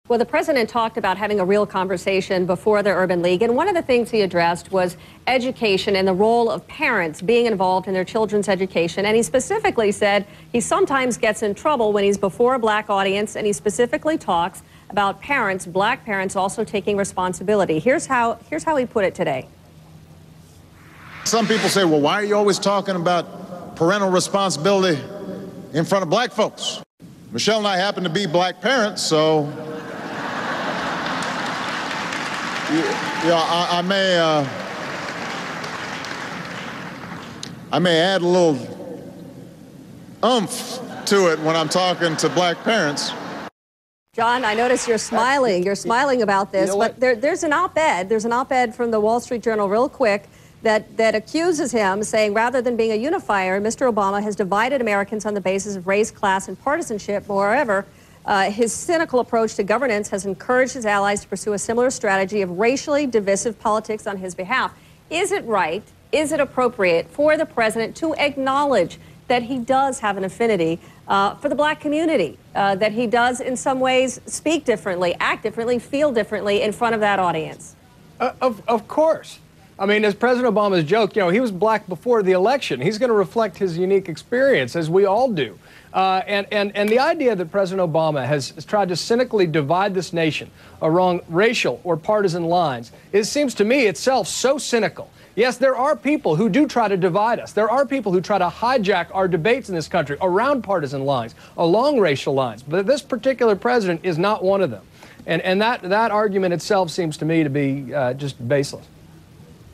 Well, the president talked about having a real conversation before the Urban League, and one of the things he addressed was education and the role of parents being involved in their children's education. And he specifically said he sometimes gets in trouble when he's before a black audience, and he specifically talks about parents, black parents, also taking responsibility. Here's how he put it today. Some people say, well, why are you always talking about parental responsibility in front of black folks? Michelle and I happen to be black parents, so I may add a little oomph to it when I'm talking to black parents. John, I notice you're smiling. You're smiling about this, but there's an op-ed. There's an op-ed from the Wall Street Journal, real quick, that accuses him, saying rather than being a unifier, Mr. Obama has divided Americans on the basis of race, class, and partisanship. Moreover, his cynical approach to governance has encouraged his allies to pursue a similar strategy of racially divisive politics on his behalf. Is it right, is it appropriate for the president to acknowledge that he does have an affinity for the black community, that he does in some ways speak differently, act differently, feel differently in front of that audience? Of course. I mean, as President Obama's joked, you know, he was black before the election. He's going to reflect his unique experience, as we all do. And the idea that President Obama has tried to cynically divide this nation along racial or partisan lines, it seems to me itself so cynical. Yes, there are people who do try to divide us. There are people who try to hijack our debates in this country around partisan lines, along racial lines. But this particular president is not one of them. And that argument itself seems to me to be just baseless.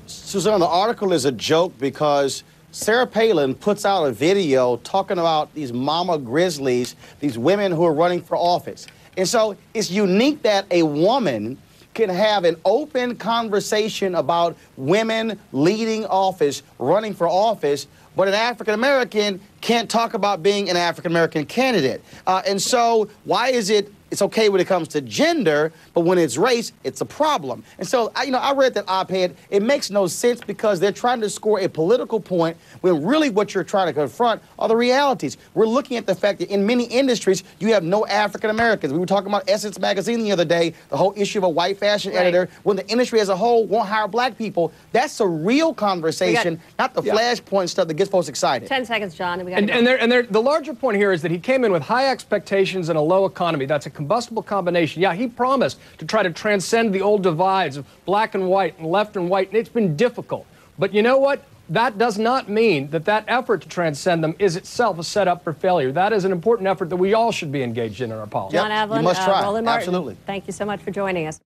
Suzanne, the article is a joke because Sarah Palin puts out a video talking about these mama grizzlies, these women who are running for office. And so it's unique that a woman can have an open conversation about women leading office, running for office, but an African-American can't talk about being an African-American candidate. And so why is it's okay when it comes to gender, but when it's race, it's a problem. And so, I read that op-ed. It makes no sense because they're trying to score a political point when really what you're trying to confront are the realities. We're looking at the fact that in many industries, you have no African Americans. We were talking about Essence magazine the other day, the whole issue of a white fashion editor, when the industry as a whole won't hire black people. That's a real conversation, not the flashpoint stuff that gets folks excited. 10 seconds, John. The larger point here is that he came in with high expectations and a low economy. That's a combustible combination. Yeah, he promised to try to transcend the old divides of black and white and left and white, and it's been difficult. But you know what? That does not mean that effort to transcend them is itself a setup for failure. That is an important effort that we all should be engaged in our politics. John Avlon, you must try. Roland Martin, absolutely. Thank you so much for joining us.